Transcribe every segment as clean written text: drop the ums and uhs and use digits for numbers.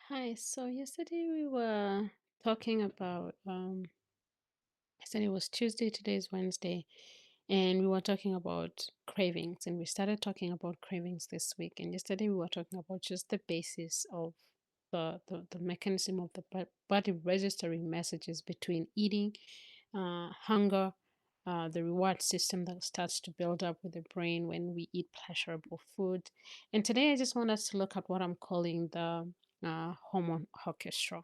Hi. So yesterday we were talking about yesterday was Tuesday, today is Wednesday, and we were talking about cravings, and we started talking about cravings this week. And yesterday we were talking about just the basis of the mechanism of the body registering messages between eating, hunger, the reward system that starts to build up with the brain when we eat pleasurable food. And today I just want us to look at what I'm calling the hormone orchestra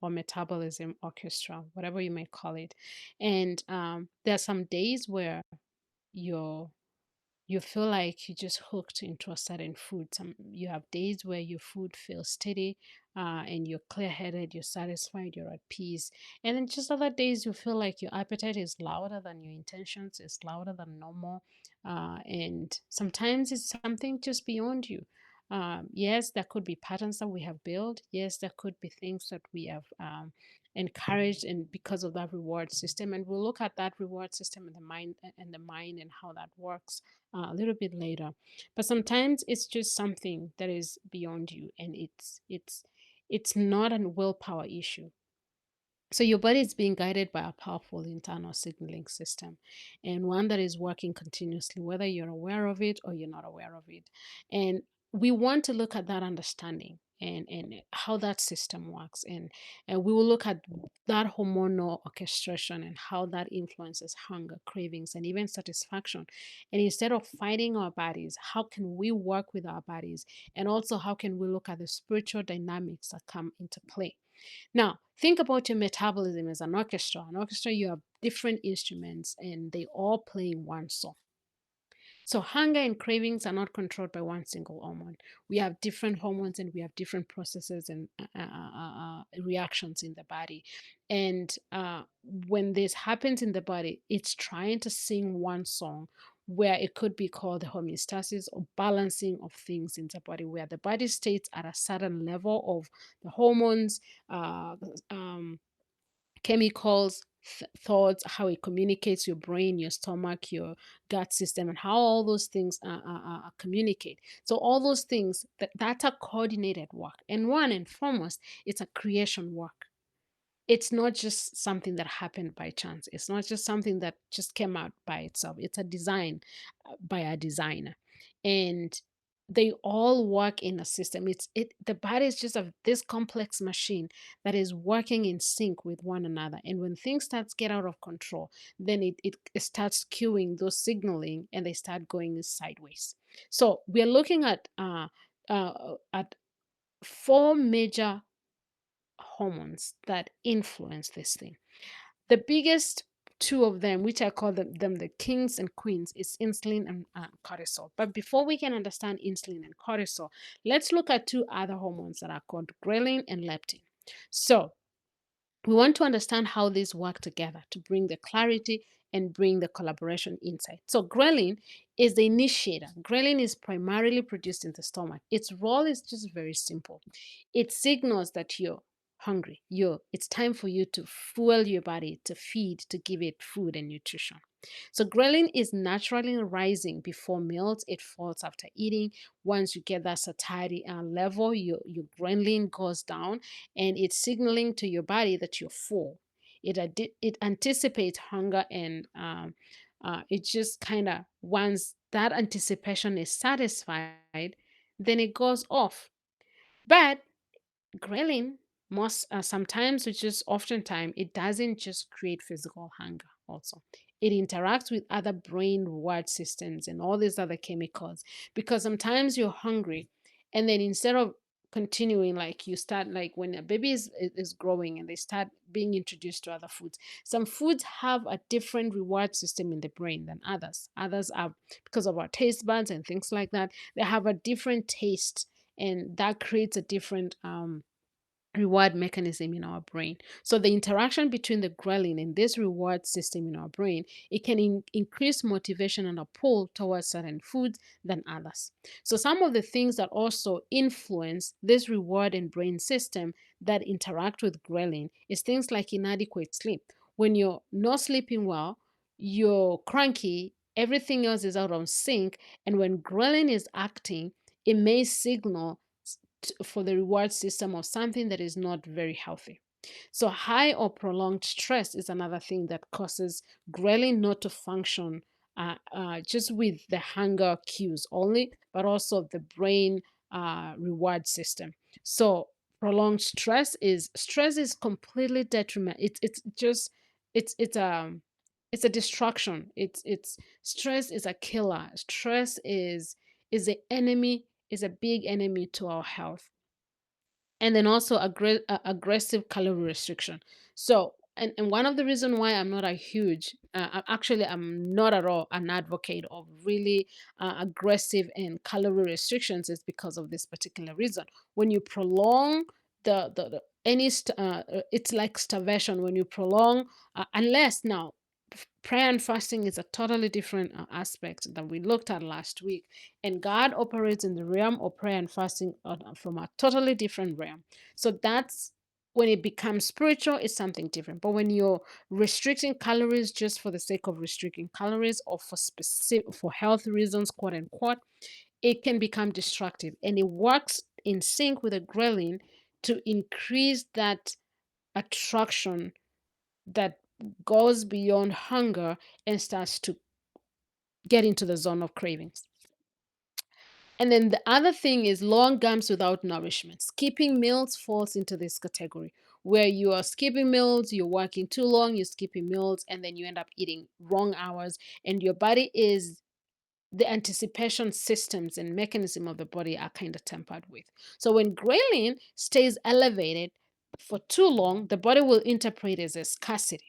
or metabolism orchestra, whatever you may call it. And there are some days where you're you feel like you just hooked into a certain food. You have days where your food feels steady, and you're clear-headed, you're satisfied, you're at peace. And then just other days you feel like your appetite is louder than your intentions, it's louder than normal, and sometimes it's something just beyond you. Yes, there could be patterns that we have built. Yes, there could be things that we have encouraged, and because of that reward system, and we'll look at that reward system in the mind and how that works a little bit later. But sometimes it's just something that is beyond you, and it's not a willpower issue. So your body is being guided by a powerful internal signaling system, and one that is working continuously, whether you're aware of it or you're not aware of it. And we want to look at that understanding and how that system works. And we will look at that hormonal orchestration and how that influences hunger, cravings, and even satisfaction. And instead of fighting our bodies, how can we work with our bodies? And also, how can we look at the spiritual dynamics that come into play? Now, think about your metabolism as an orchestra. An orchestra, you have different instruments and they all playing one song. So, hunger and cravings are not controlled by one single hormone. We have different hormones and we have different processes and reactions in the body. And when this happens in the body, it's trying to sing one song where it could be called homeostasis or balancing of things in the body, where the body stays at a certain level of the hormones, uh, um, chemicals, thoughts, how it communicates your brain, your stomach, your gut system, and how all those things communicate. So all those things that's a coordinated work. And one and foremost, it's a creation work. It's not just something that happened by chance. It's not just something that just came out by itself. It's a design by a designer. And they all work in a system. The body is just this complex machine that is working in sync with one another. And when things start to get out of control, then it starts cueing those signaling and they start going sideways. So we are looking at four major hormones that influence this thing. The biggest two of them, which I call them the kings and queens, is insulin and cortisol. But before we can understand insulin and cortisol, let's look at two other hormones that are called ghrelin and leptin. So we want to understand how these work together to bring the clarity and bring the collaboration insight. So, ghrelin is the initiator. Ghrelin is primarily produced in the stomach. Its role is just very simple. It signals that you're hungry. It's time for you to fuel your body, to feed, to give it food and nutrition. So ghrelin is naturally rising before meals. It falls after eating. Once you get that satiety level, your ghrelin goes down and it's signaling to your body that you're full. It anticipates hunger and it just kind of once that anticipation is satisfied, then it goes off. But ghrelin most sometimes, which is oftentimes, it doesn't just create physical hunger. Also, it interacts with other brain reward systems and all these other chemicals because sometimes you're hungry, and then instead of continuing, like you start, like when a baby is growing and they start being introduced to other foods. Some foods have a different reward system in the brain than others are, because of our taste buds and things like that, they have a different taste, and that creates a different reward mechanism in our brain. So the interaction between the ghrelin and this reward system in our brain, it can increase motivation and a pull towards certain foods than others. So some of the things that also influence this reward and brain system that interact with ghrelin is things like inadequate sleep. When you're not sleeping well, you're cranky, everything else is out of sync, and when ghrelin is acting, it may signal for the reward system of something that is not very healthy. So, high or prolonged stress is another thing that causes ghrelin not to function just with the hunger cues only, but also the brain reward system. So, prolonged stress is completely detriment. It's just it's it's a destruction. It's stress is a killer. Stress is the enemy, is a big enemy to our health. And then also aggressive calorie restriction. So and one of the reason why I'm not a huge actually I'm not at all an advocate of really aggressive and calorie restrictions is because of this particular reason. When you prolong the any it's like starvation when you prolong unless now prayer and fasting is a totally different aspect that we looked at last week. And God operates in the realm of prayer and fasting from a totally different realm. So that's when it becomes spiritual, it's something different. But when you're restricting calories just for the sake of restricting calories or for specific for health reasons, quote unquote, it can become destructive. And it works in sync with a ghrelin to increase that attraction that goes beyond hunger and starts to get into the zone of cravings. And then the other thing is long gums without nourishment. Skipping meals falls into this category where you are skipping meals, you're working too long, you're skipping meals, and then you end up eating wrong hours, and your body is the anticipation systems and mechanism of the body are kind of tampered with. So when ghrelin stays elevated for too long, the body will interpret it as a scarcity.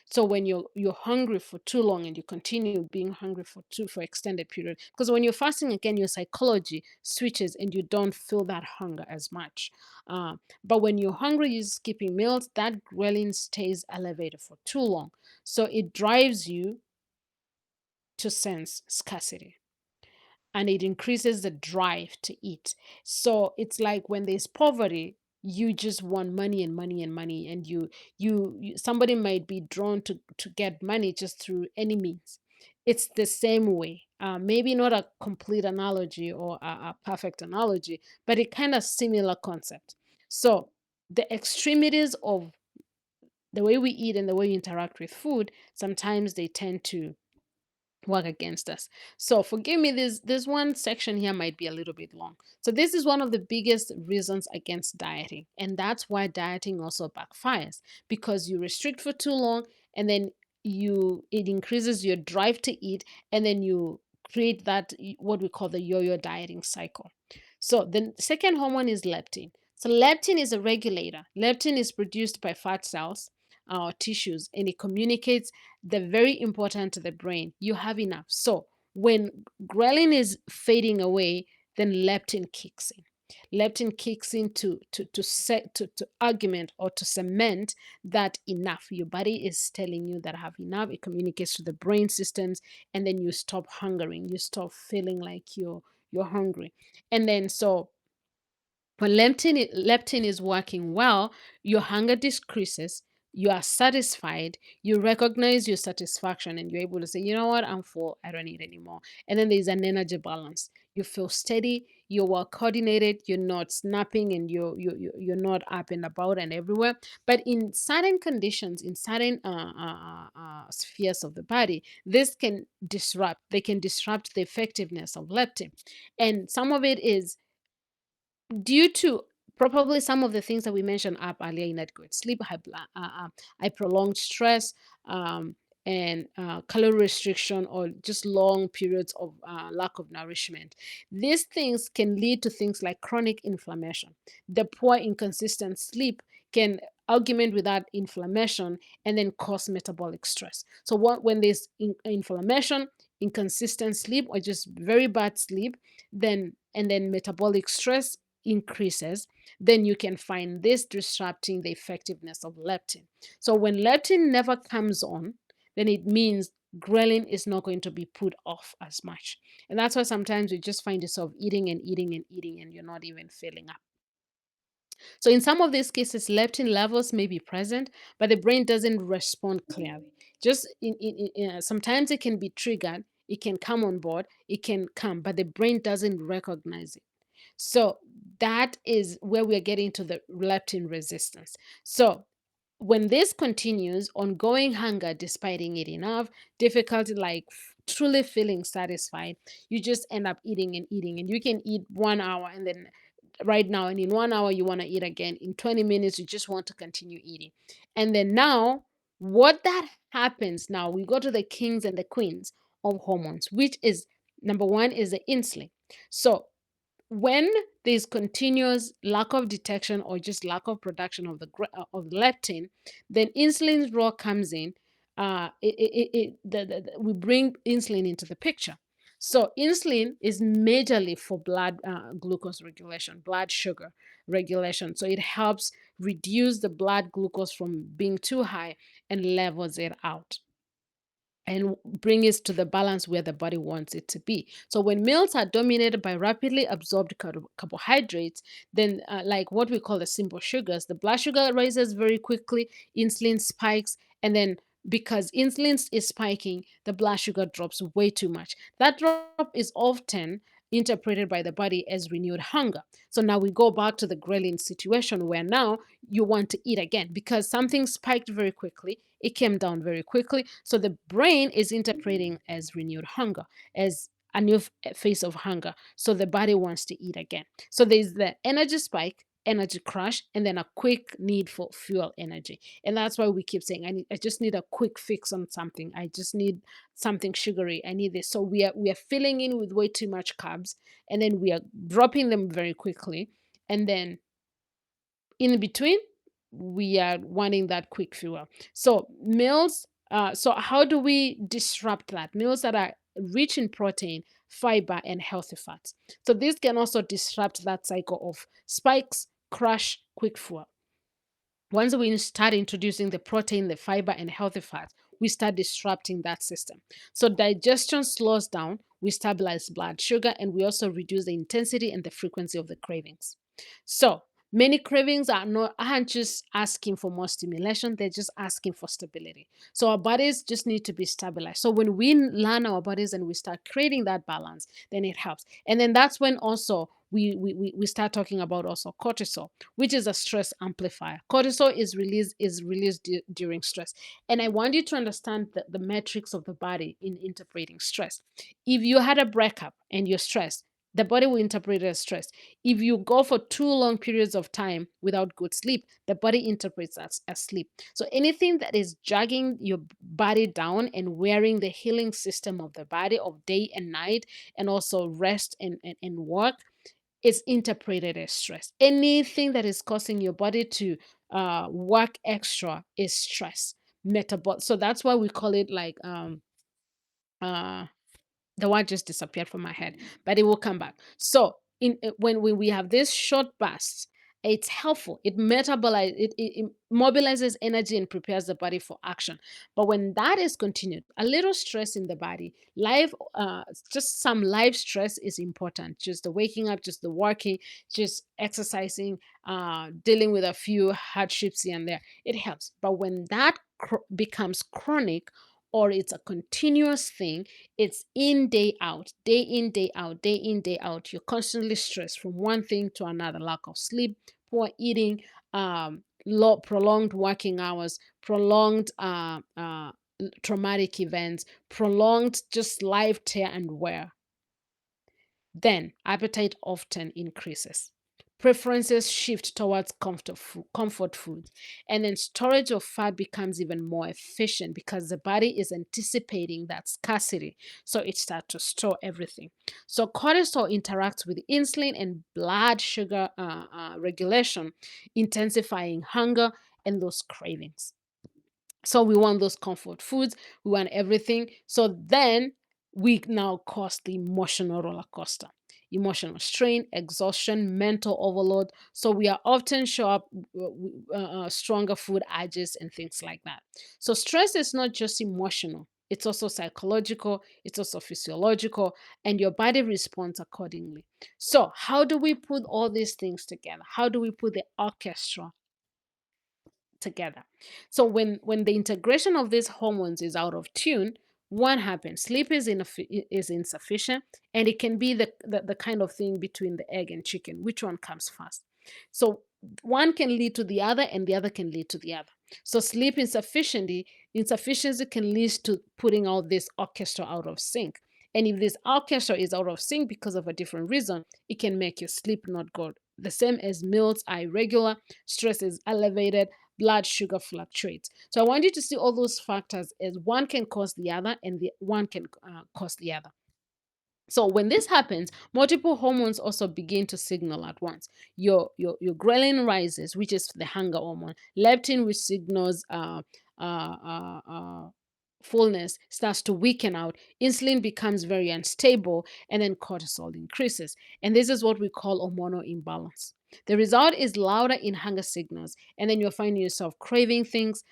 So when you're hungry for too long and you continue being hungry for extended period, because when you're fasting again, your psychology switches and you don't feel that hunger as much. But when you're hungry, you're skipping meals. That ghrelin stays elevated for too long, so it drives you to sense scarcity and it increases the drive to eat. So it's like when there's poverty, you just want money and money and money, and you somebody might be drawn to get money just through any means. It's the same way. Maybe not a complete analogy or a perfect analogy, but it kind of similar concept. So the extremities of the way we eat and the way we interact with food, sometimes they tend to work against us. So forgive me, this one section here might be a little bit long. So this is one of the biggest reasons against dieting. And that's why dieting also backfires, because you restrict for too long and then it increases your drive to eat, and then you create that what we call the yo-yo dieting cycle. So the second hormone is leptin. So leptin is a regulator. Leptin is produced by fat cells or tissues, and it communicates the very important to the brain. You have enough. So when ghrelin is fading away, then leptin kicks in. Leptin kicks in to argument or to cement that enough. Your body is telling you that I have enough. It communicates to the brain systems, and then you stop hungering. You stop feeling like you're hungry. And then so when leptin is working well, your hunger decreases, you are satisfied, you recognize your satisfaction, and you're able to say, you know what, I'm full, I don't need anymore. And then there's an energy balance. You feel steady, you're well coordinated, you're not snapping, and you're not up and about and everywhere. But in certain conditions, in certain spheres of the body, they can disrupt the effectiveness of leptin. And some of it is due to probably some of the things that we mentioned up earlier in that good sleep, high prolonged stress, um, and calorie restriction, or just long periods of lack of nourishment. These things can lead to things like chronic inflammation. The poor, inconsistent sleep can augment with that inflammation and then cause metabolic stress. So, when there's inflammation, inconsistent sleep, or just very bad sleep, then metabolic stress increases, then you can find this disrupting the effectiveness of leptin. So when leptin never comes on, then it means ghrelin is not going to be put off as much. And that's why sometimes you just find yourself eating and eating and eating and you're not even filling up. So in some of these cases, leptin levels may be present, but the brain doesn't respond clearly. Just sometimes it can be triggered, it can come on board, it can come, but the brain doesn't recognize it. So that is where we're getting to the leptin resistance. So when this continues, ongoing hunger despite eating enough, difficulty like truly feeling satisfied, you just end up eating and eating. And you can eat 1 hour and then right now, and in 1 hour, you want to eat again. In 20 minutes, you just want to continue eating. And then now, what that happens now, we go to the kings and the queens of hormones, which is number one is the insulin. So when there's continuous lack of detection or just lack of production of of leptin, then insulin's role comes in. We bring insulin into the picture. So insulin is majorly for blood glucose regulation, blood sugar regulation. So it helps reduce the blood glucose from being too high and levels it out and bring it to the balance where the body wants it to be. So when meals are dominated by rapidly absorbed carbohydrates, then like what we call the simple sugars, the blood sugar rises very quickly, insulin spikes, and then because insulin is spiking, the blood sugar drops way too much. That drop is often interpreted by the body as renewed hunger. So now we go back to the ghrelin situation where now you want to eat again because something spiked very quickly, it came down very quickly. So the brain is interpreting as renewed hunger, as a new phase of hunger. So the body wants to eat again. So there's the energy spike, energy crash, and then a quick need for fuel energy. And that's why we keep saying, I just need a quick fix on something. I just need something sugary. I need this. So we are filling in with way too much carbs, and then we are dropping them very quickly. And then in between, we are wanting that quick fuel. So meals, so how do we disrupt that? Meals that are rich in protein, fiber, and healthy fats. So this can also disrupt that cycle of spikes, crash, quick fuel. Once we start introducing the protein, the fiber, and healthy fats, we start disrupting that system. So digestion slows down, we stabilize blood sugar, and we also reduce the intensity and the frequency of the cravings. So many cravings aren't just asking for more stimulation, they're just asking for stability. So our bodies just need to be stabilized. So when we learn our bodies and we start creating that balance, then it helps. And then that's when also we start talking about also cortisol, which is a stress amplifier. Cortisol is released during stress. And I want you to understand the metrics of the body in interpreting stress. If you had a breakup and you're stressed, the body will interpret it as stress. If you go for too long periods of time without good sleep, the body interprets as sleep. So anything that is dragging your body down and wearing the healing system of the body of day and night, and also rest and work, is interpreted as stress. Anything that is causing your body to work extra is stress. So that's why we call it like uh the word just disappeared from my head, but it will come back. So when we have this short bursts, it's helpful. It mobilizes energy and prepares the body for action. But when that is continued, a little stress in the body, just some live stress is important. Just the waking up, just the working, just exercising, dealing with a few hardships here and there, it helps. But when that becomes chronic, or it's a continuous thing, it's in, day out, day in, day out, day in, day out. You're constantly stressed from one thing to another: lack of sleep, poor eating, prolonged working hours, prolonged traumatic events, prolonged just life tear and wear. Then appetite often increases. Preferences shift towards comfort food. And then storage of fat becomes even more efficient because the body is anticipating that scarcity. So it starts to store everything. So cortisol interacts with insulin and blood sugar regulation, intensifying hunger and those cravings. So we want those comfort foods, we want everything. So then we now cause the emotional roller coaster, emotional strain, exhaustion, mental overload. So we are often show up stronger food urges and things like that. So stress is not just emotional. It's also psychological, it's also physiological, and your body responds accordingly. So, how do we put all these things together? How do we put the orchestra together? So when the integration of these hormones is out of tune, One happens. Sleep is insufficient, and it can be the kind of thing between the egg and chicken. Which one comes first? So one can lead to the other, and the other can lead to the other. So sleep insufficiency can lead to putting all this orchestra out of sync. And if this orchestra is out of sync because of a different reason, it can make your sleep not good. The same as meals are irregular, stress is elevated, blood sugar fluctuates. So I want you to see all those factors as one can cause the other, and the one can cause the other. So when this happens, multiple hormones also begin to signal at once. Your ghrelin rises, which is the hunger hormone. Leptin, which signals fullness, starts to weaken out. Insulin becomes very unstable, and then cortisol increases. And this is what we call hormonal imbalance. The result is louder in hunger signals, and then you're finding yourself craving things.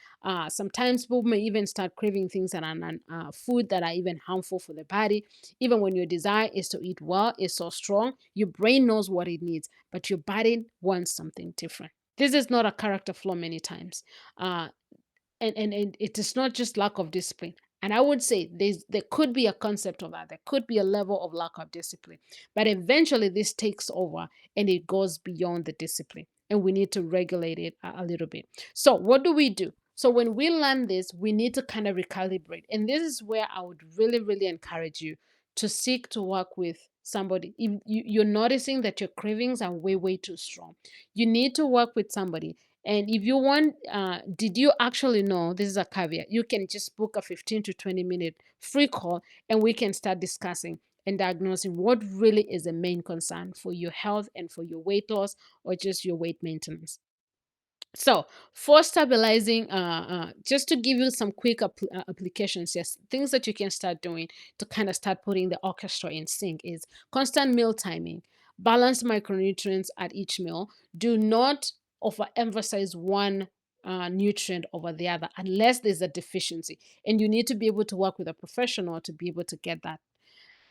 Sometimes people may even start craving things that are food that are even harmful for the body. Even when your desire is to eat well, is so strong, your brain knows what it needs, but your body wants something different. This is not a character flaw many times. Uh, and it is not just lack of discipline. And I would say there could be a concept of that. There could be a level of lack of discipline, but eventually this takes over and it goes beyond the discipline, and we need to regulate it a little bit. So what do we do? So when we learn this, we need to kind of recalibrate, and this is where I would really really encourage you to seek to work with somebody. If you're noticing that your cravings are way too strong, you need to work with somebody. And if you want, did you actually know, this is a caveat, you can just book a 15 to 20-minute free call, and we can start discussing and diagnosing what really is the main concern for your health and for your weight loss or just your weight maintenance. So, for stabilizing, just to give you some quick applications, yes, things that you can start doing to kind of start putting the orchestra in sync is constant meal timing, balance micronutrients at each meal. Do not overemphasize one nutrient over the other unless there's a deficiency, and you need to be able to work with a professional to be able to get that.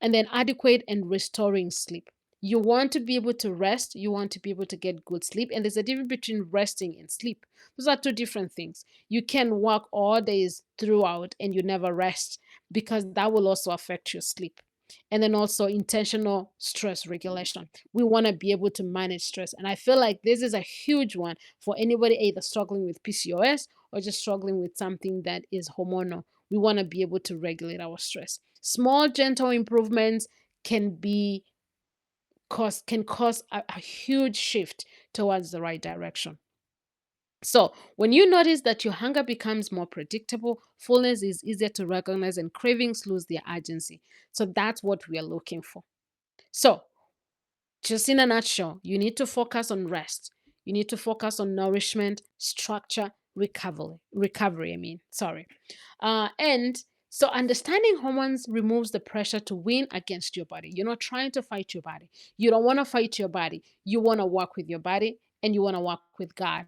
And then adequate and restoring sleep. You want to be able to rest, you want to be able to get good sleep, and there's a difference between resting and sleep. Those are two different things. You can work all days throughout and you never rest, because that will also affect your sleep. And then also intentional stress regulation. We want to be able to manage stress, and I feel like this is a huge one for anybody either struggling with PCOS or just struggling with something that is hormonal. We want to be able to regulate our stress. Small gentle improvements can be can cause a huge shift towards the right direction. So when you notice that your hunger becomes more predictable, fullness is easier to recognize, and cravings lose their urgency. So that's what we are looking for. So just in a nutshell, you need to focus on rest. You need to focus on nourishment, structure, recovery, I mean, sorry. And so understanding hormones removes the pressure to win against your body. You're not trying to fight your body. You don't want to fight your body. You want to work with your body, and you want to work with God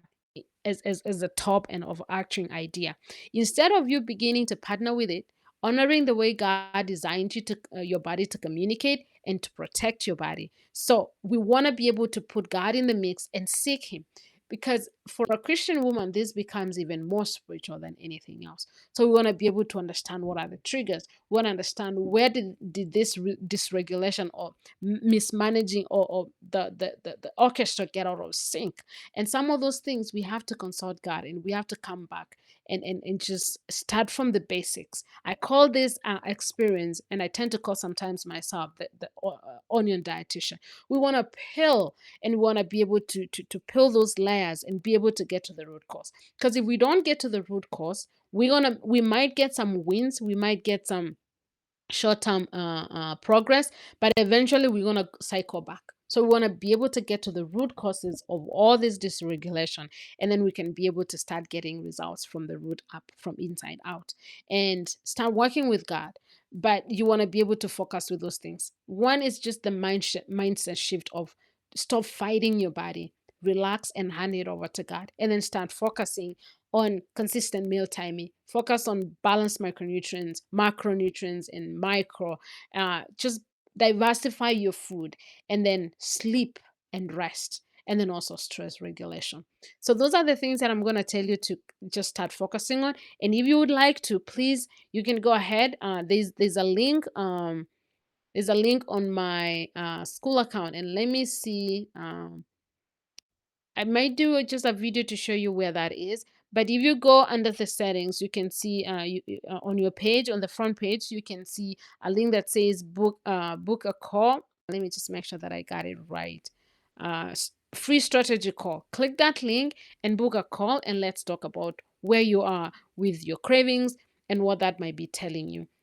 as the top and overarching idea. Instead of you beginning to partner with it, honoring the way God designed you to your body to communicate and to protect your body. So we want to be able to put God in the mix and seek Him, because for a Christian woman, this becomes even more spiritual than anything else. So we want to be able to understand what are the triggers. We want to understand where did this dysregulation or mismanaging or the orchestra get out of sync. And some of those things we have to consult God, and we have to come back and just start from the basics. I call this experience, and I tend to call sometimes myself the onion dietitian. We want to peel, and we want to be able to peel those layers and be able to get to the root cause. Because if we don't get to the root cause, we might get some wins, we might get some short-term progress, but eventually we're going to cycle back. So we want to be able to get to the root causes of all this dysregulation, and then we can be able to start getting results from the root up, from inside out, and start working with God. But you want to be able to focus with those things. One is just the mindset shift of stop fighting your body, relax and hand it over to God, and then start focusing on consistent meal timing, focus on balanced micronutrients, macronutrients, and micro. Just diversify your food, and then sleep and rest. and then also stress regulation. So those are the things that I'm going to tell you to just start focusing on. And if you would like to, please, you can go ahead. There's a link. There's a link on my school account, and let me see. I might do just a video to show you where that is. But if you go under the settings, you can see on your page, on the front page, you can see a link that says book a call. Let me just make sure that I got it right. Free strategy call. Click that link and book a call, and let's talk about where you are with your cravings and what that might be telling you.